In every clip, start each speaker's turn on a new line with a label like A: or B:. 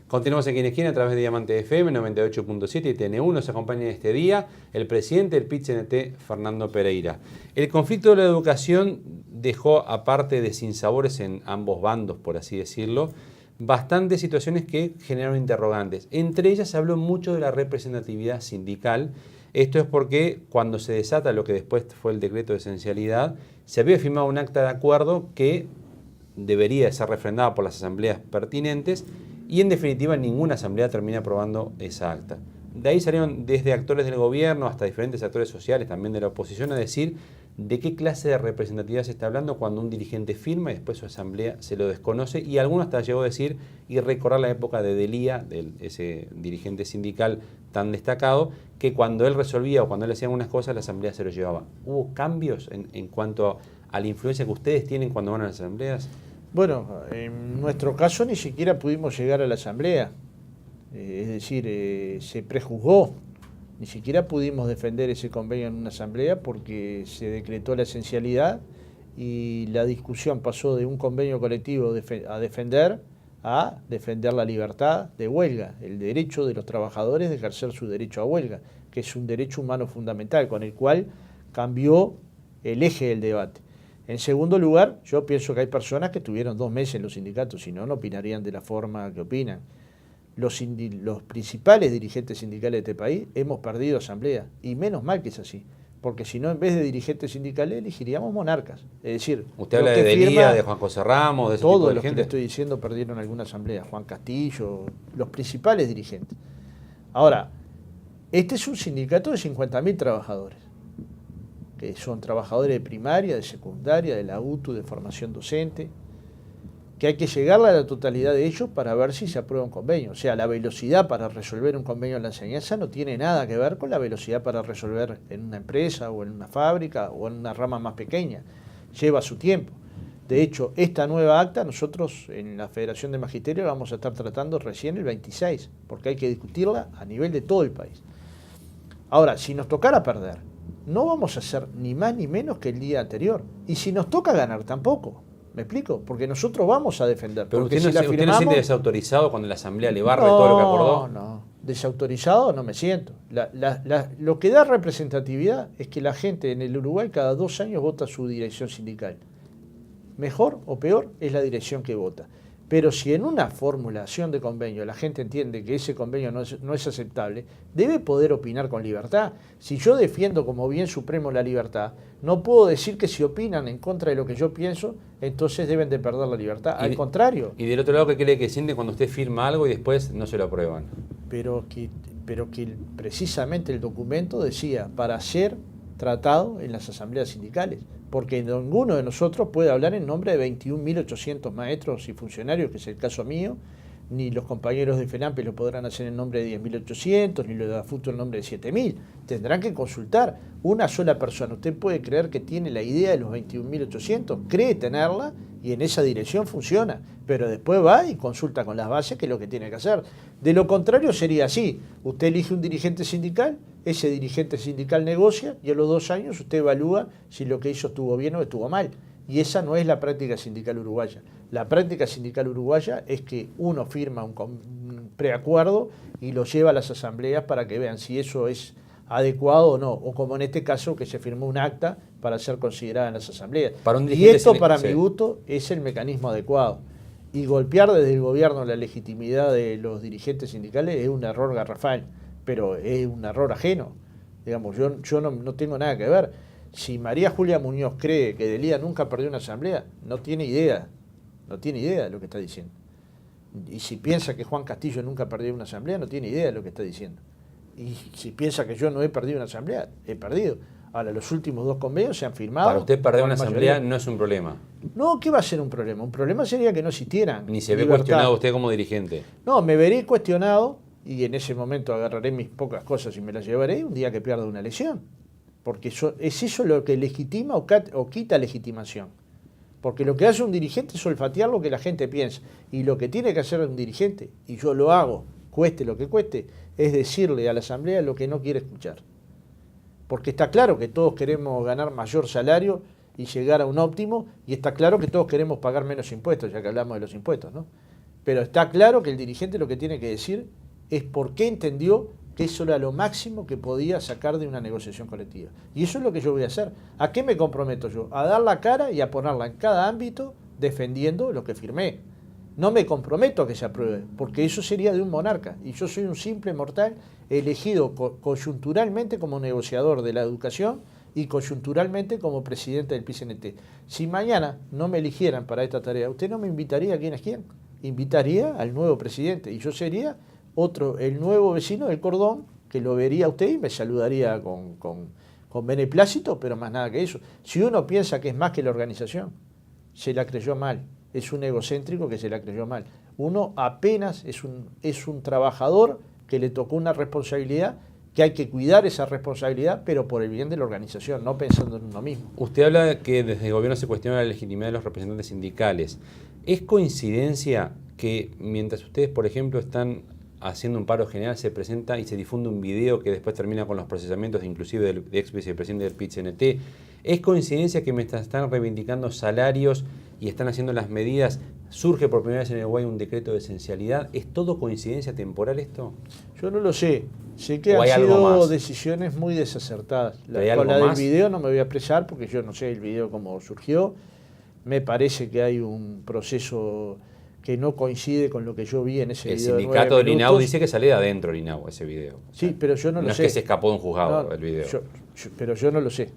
A: Continuamos aquí en Esquina a través de Diamante FM 98.7 y TN1. Nos acompaña en este día el presidente del PIT-CNT, Fernando Pereira. El conflicto de la educación dejó, aparte de sinsabores en ambos bandos, por así decirlo, bastantes situaciones que generaron interrogantes. Entre ellas se habló mucho de la representatividad sindical. Esto es porque cuando se desata lo que después fue el decreto de esencialidad, se había firmado un acta de acuerdo que debería ser refrendada por las asambleas pertinentes y en definitiva ninguna asamblea termina aprobando esa acta. De ahí salieron desde actores del gobierno hasta diferentes actores sociales, también de la oposición, a decir de qué clase de representatividad se está hablando cuando un dirigente firma y después su asamblea se lo desconoce, y algunos hasta llegó a decir y recordar la época de Delía, de ese dirigente sindical tan destacado, que cuando él resolvía o cuando él hacía algunas cosas la asamblea se lo llevaba. ¿Hubo cambios en cuanto a la influencia que ustedes tienen cuando van a las asambleas?
B: Bueno, en nuestro caso ni siquiera pudimos llegar a la asamblea, es decir, se prejuzgó, ni siquiera pudimos defender ese convenio en una asamblea porque se decretó la esencialidad y la discusión pasó de un convenio colectivo a defender la libertad de huelga, el derecho de los trabajadores de ejercer su derecho a huelga, que es un derecho humano fundamental con el cual cambió el eje del debate. En segundo lugar, yo pienso que hay personas que tuvieron 2 meses en los sindicatos, si no, no opinarían de la forma que opinan. Los principales dirigentes sindicales de este país hemos perdido asamblea, y menos mal que es así, porque si no, en vez de dirigentes sindicales, elegiríamos monarcas. Es decir,
A: usted habla de Delía, de Juan José Ramos, de ese tipo de gente.
B: Todos los que le estoy diciendo perdieron alguna asamblea, Juan Castillo, los principales dirigentes. Ahora, este es un sindicato de 50.000 trabajadores, que son trabajadores de primaria, de secundaria, de la UTU, de formación docente, que hay que llegarle a la totalidad de ellos para ver si se aprueba un convenio. O sea, la velocidad para resolver un convenio en la enseñanza no tiene nada que ver con la velocidad para resolver en una empresa o en una fábrica o en una rama más pequeña. Lleva su tiempo. De hecho, esta nueva acta nosotros en la Federación de Magisterio la vamos a estar tratando recién el 26, porque hay que discutirla a nivel de todo el país. Ahora, si nos tocara perder, no vamos a hacer ni más ni menos que el día anterior. Y si nos toca ganar, tampoco. ¿Me explico? Porque nosotros vamos a defender.
A: Pero
B: porque
A: usted,
B: si
A: usted no se siente desautorizado cuando la asamblea le barre todo lo que acordó.
B: No, desautorizado no me siento. Lo que da representatividad es que la gente en el Uruguay cada 2 años vota su dirección sindical. Mejor o peor es la dirección que vota. Pero si en una formulación de convenio la gente entiende que ese convenio no es aceptable, debe poder opinar con libertad. Si yo defiendo como bien supremo la libertad, no puedo decir que si opinan en contra de lo que yo pienso, entonces deben de perder la libertad. Al contrario.
A: ¿Y del otro lado qué cree que siente cuando usted firma algo y después no se lo aprueban?
B: Pero que precisamente el documento decía para ser tratado en las asambleas sindicales, porque ninguno de nosotros puede hablar en nombre de 21.800 maestros y funcionarios, que es el caso mío, ni los compañeros de FENAMPE lo podrán hacer en nombre de 10.800, ni los de AFUTO en nombre de 7.000. Tendrán que consultar. Una sola persona, usted puede creer que tiene la idea de los 21.800, cree tenerla y en esa dirección funciona, pero después va y consulta con las bases, que es lo que tiene que hacer. De lo contrario sería así: usted elige un dirigente sindical, ese dirigente sindical negocia y a los 2 años usted evalúa si lo que hizo estuvo bien o estuvo mal. Y esa no es la práctica sindical uruguaya. La práctica sindical uruguaya es que uno firma un preacuerdo y lo lleva a las asambleas para que vean si eso es adecuado o no, o como en este caso que se firmó un acta para ser considerada en las asambleas. Y esto para mi gusto es el mecanismo adecuado. Y golpear desde el gobierno la legitimidad de los dirigentes sindicales es un error garrafal, pero es un error ajeno. Digamos, yo no tengo nada que ver. Si María Julia Muñoz cree que Delía nunca perdió una asamblea, no tiene idea de lo que está diciendo. Y si piensa que Juan Castillo nunca perdió una asamblea, no tiene idea de lo que está diciendo. Y si piensa que yo no he perdido una asamblea, he perdido. Ahora, los últimos 2 convenios se han firmado.
A: Para usted perder una asamblea no es un problema.
B: No, ¿qué va a ser un problema? Un problema sería que no existieran.
A: Ni se ve cuestionado usted como dirigente.
B: No, me veré cuestionado y en ese momento agarraré mis pocas cosas y me las llevaré un día que pierda una elección. Porque es eso lo que legitima o quita legitimación. Porque lo que hace un dirigente es olfatear lo que la gente piensa. Y lo que tiene que hacer un dirigente, y yo lo hago, cueste lo que cueste, es decirle a la asamblea lo que no quiere escuchar. Porque está claro que todos queremos ganar mayor salario y llegar a un óptimo, y está claro que todos queremos pagar menos impuestos, ya que hablamos de los impuestos, ¿no? Pero está claro que el dirigente lo que tiene que decir es por qué entendió que eso era lo máximo que podía sacar de una negociación colectiva. Y eso es lo que yo voy a hacer. ¿A qué me comprometo yo? A dar la cara y a ponerla en cada ámbito defendiendo lo que firmé. No me comprometo a que se apruebe, porque eso sería de un monarca. Y yo soy un simple mortal elegido coyunturalmente como negociador de la educación y coyunturalmente como presidente del PIT-CNT. Si mañana no me eligieran para esta tarea, ¿usted no me invitaría a quién es quién? Invitaría al nuevo presidente y yo sería el nuevo vecino del cordón que lo vería a usted y me saludaría con beneplácito, pero más nada que eso. Si uno piensa que es más que la organización, se la creyó mal. Es un egocéntrico que se la creyó mal. Uno apenas es un trabajador que le tocó una responsabilidad, que hay que cuidar esa responsabilidad, pero por el bien de la organización, no pensando en uno mismo.
A: Usted habla de que desde el gobierno se cuestiona la legitimidad de los representantes sindicales. ¿Es coincidencia que mientras ustedes, por ejemplo, están haciendo un paro general, se presenta y se difunde un video que después termina con los procesamientos inclusive del ex vicepresidente del PIT-CNT? ¿Es coincidencia que mientras están reivindicando salarios y están haciendo las medidas, surge por primera vez en el Uruguay un decreto de esencialidad? ¿Es todo coincidencia temporal esto?
B: Yo no lo sé. Sé que han sido decisiones muy desacertadas. Con la del video no me voy a expresar porque yo no sé el video cómo surgió. Me parece que hay un proceso que no coincide con lo que yo vi en ese video.
A: El sindicato del INAU dice que sale de adentro del INAU ese video.
B: Sí, pero yo no lo sé.
A: No es que se escapó de un juzgado el video.
B: Pero yo no lo sé.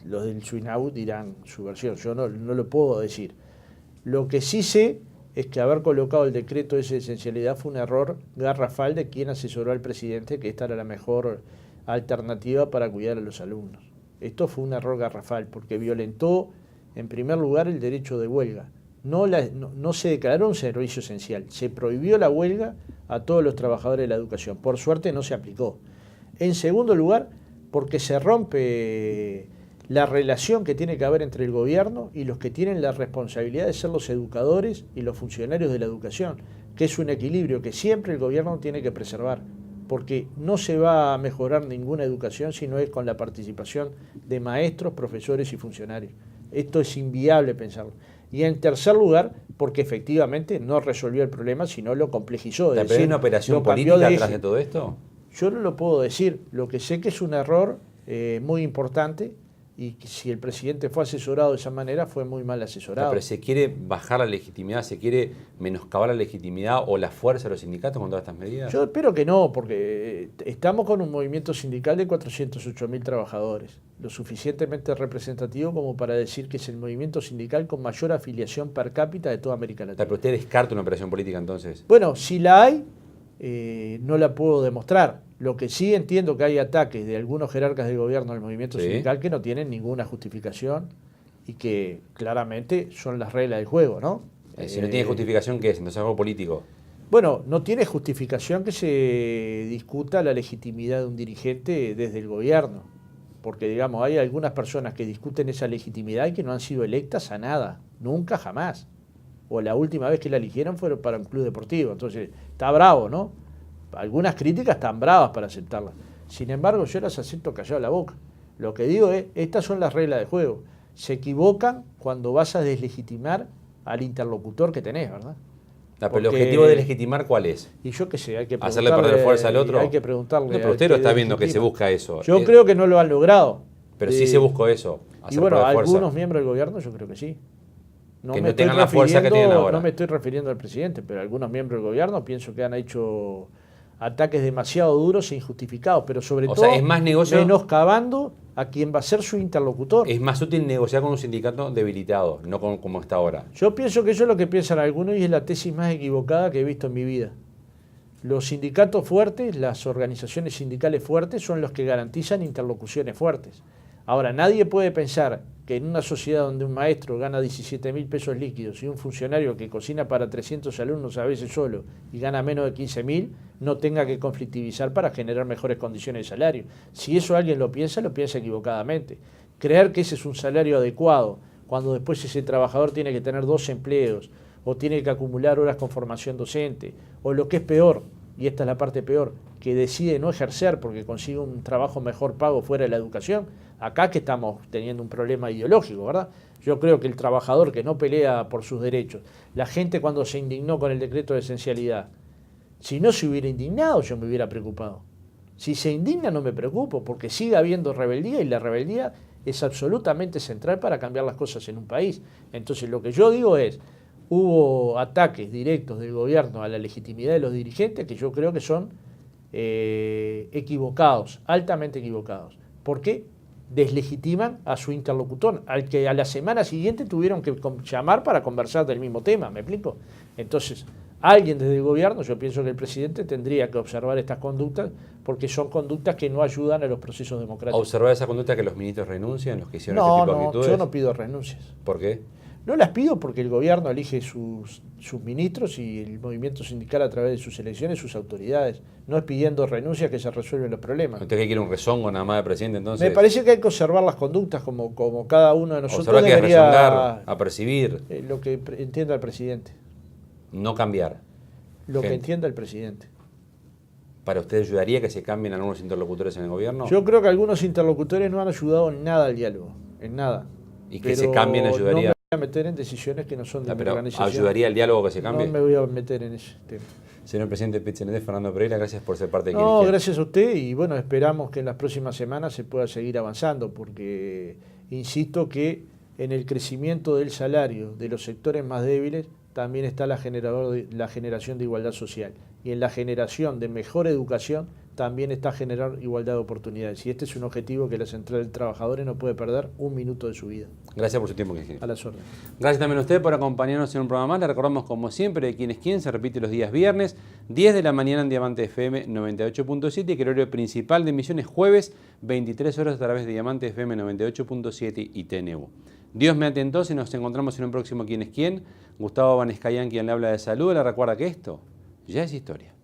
B: Los del INAU dirán su versión. Yo no lo puedo decir. Lo que sí sé es que haber colocado el decreto de esa esencialidad fue un error garrafal de quien asesoró al presidente que esta era la mejor alternativa para cuidar a los alumnos. Esto fue un error garrafal porque violentó, en primer lugar, el derecho de huelga. No se declaró un servicio esencial, se prohibió la huelga a todos los trabajadores de la educación. Por suerte no se aplicó. En segundo lugar, porque se rompe la relación que tiene que haber entre el gobierno y los que tienen la responsabilidad de ser los educadores y los funcionarios de la educación, que es un equilibrio que siempre el gobierno tiene que preservar, porque no se va a mejorar ninguna educación si no es con la participación de maestros, profesores y funcionarios. Esto es inviable pensarlo. Y en tercer lugar, porque efectivamente no resolvió el problema, sino lo complejizó.
A: ¿Pero hay una operación política detrás de todo esto?
B: Yo no lo puedo decir. Lo que sé que es un error muy importante y que si el presidente fue asesorado de esa manera, fue muy mal asesorado.
A: Pero ¿se quiere bajar la legitimidad, se quiere menoscabar la legitimidad o la fuerza de los sindicatos con todas estas medidas?
B: Yo espero que no, porque estamos con un movimiento sindical de 408.000 trabajadores, lo suficientemente representativo como para decir que es el movimiento sindical con mayor afiliación per cápita de toda América Latina.
A: ¿Pero usted descarta una operación política entonces?
B: Bueno, si la hay, no la puedo demostrar. Lo que sí entiendo que hay ataques de algunos jerarcas del gobierno al movimiento sindical que no tienen ninguna justificación y que claramente son las reglas del juego, ¿no?
A: Si no tiene justificación, ¿qué es? Entonces algo político.
B: Bueno, no tiene justificación que se discuta la legitimidad de un dirigente desde el gobierno, porque digamos, hay algunas personas que discuten esa legitimidad y que no han sido electas a nada, nunca, jamás. O la última vez que la eligieron fue para un club deportivo, entonces está bravo, ¿no? Algunas críticas están bravas para aceptarlas. Sin embargo, yo las acepto callado la boca. Lo que digo es, estas son las reglas de juego. Se equivocan cuando vas a deslegitimar al interlocutor que tenés, ¿verdad?
A: Pero el objetivo de legitimar, ¿cuál es?
B: Y yo qué sé, hay que
A: ¿hacerle perder fuerza al otro?
B: Hay que preguntarle.
A: No, pero usted lo está viendo que se busca eso.
B: Yo creo que no lo han logrado.
A: Pero sí se buscó eso.
B: Y bueno, algunos miembros del gobierno yo creo que sí.
A: Que no tengan la fuerza que tienen ahora.
B: No me estoy refiriendo al presidente, pero algunos miembros del gobierno pienso que han hecho ataques demasiado duros e injustificados, pero sobre todo
A: es más
B: menoscabando a quien va a ser su interlocutor.
A: Es más útil negociar con un sindicato debilitado, no como está ahora.
B: Yo pienso que eso es lo que piensan algunos y es la tesis más equivocada que he visto en mi vida. Los sindicatos fuertes, las organizaciones sindicales fuertes son los que garantizan interlocuciones fuertes. Ahora, nadie puede pensar que en una sociedad donde un maestro gana 17.000 pesos líquidos y un funcionario que cocina para 300 alumnos a veces solo y gana menos de 15.000, no tenga que conflictivizar para generar mejores condiciones de salario. Si eso alguien lo piensa equivocadamente. Creer que ese es un salario adecuado, cuando después ese trabajador tiene que tener 2 empleos, o tiene que acumular horas con formación docente, o lo que es peor, y esta es la parte peor, que decide no ejercer porque consigue un trabajo mejor pago fuera de la educación, acá que estamos teniendo un problema ideológico, ¿verdad? Yo creo que el trabajador que no pelea por sus derechos, la gente cuando se indignó con el decreto de esencialidad, si no se hubiera indignado yo me hubiera preocupado. Si se indigna no me preocupo, porque sigue habiendo rebeldía y la rebeldía es absolutamente central para cambiar las cosas en un país. Entonces lo que yo digo es, hubo ataques directos del gobierno a la legitimidad de los dirigentes que yo creo que son equivocados, altamente equivocados. ¿Por qué? Deslegitiman a su interlocutor, al que a la semana siguiente tuvieron que llamar para conversar del mismo tema, ¿me explico? Entonces, alguien desde el gobierno, yo pienso que el presidente tendría que observar estas conductas, porque son conductas que no ayudan a los procesos democráticos.
A: ¿Observar esa conducta que los ministros renuncian, los que hicieron
B: No,
A: este tipo de actitudes?
B: yo no pido renuncias.
A: ¿Por qué?
B: No las pido porque el gobierno elige sus ministros y el movimiento sindical a través de sus elecciones, sus autoridades. No es pidiendo renuncias que se resuelven los problemas.
A: ¿Usted qué quiere, un rezongo nada más de presidente entonces?
B: Me parece que hay que observar las conductas como cada uno de nosotros
A: observar que es
B: debería
A: rezongar, apercibir.
B: Lo que entienda el presidente.
A: No cambiar.
B: Lo que
A: Gente.
B: entienda el presidente.
A: ¿Para usted ayudaría que se cambien algunos interlocutores en el gobierno?
B: Yo creo que algunos interlocutores no han ayudado en nada al diálogo, en nada.
A: ¿Y que se cambien ayudaría?
B: No me voy a meter en decisiones que no son de mi
A: Pero
B: organización.
A: ¿ayudaría el diálogo que se cambie?
B: No me voy a meter en ese tema.
A: Señor presidente del PIT-CNT, Fernando Pereira, gracias por ser parte de
B: No,
A: Quien
B: gracias a usted y bueno, esperamos que en las próximas semanas se pueda seguir avanzando porque insisto que en el crecimiento del salario de los sectores más débiles también está la generación de igualdad social y en la generación de mejor educación también está generar igualdad de oportunidades y este es un objetivo que la Central de Trabajadores no puede perder un minuto de su vida.
A: Gracias por su tiempo, Quien
B: A las órdenes.
A: Gracias también a usted por acompañarnos en un programa más. Le recordamos como siempre de Quién es Quién, se repite los días viernes, 10 de la mañana en Diamante FM 98.7 y que el horario principal de emisión es jueves, 23 horas a través de Diamante FM 98.7 y TNU. Dios me atentó, si nos encontramos en un próximo Quién es Quién. Gustavo Vanescayan, quien le habla de salud, le recuerda que esto ya es historia.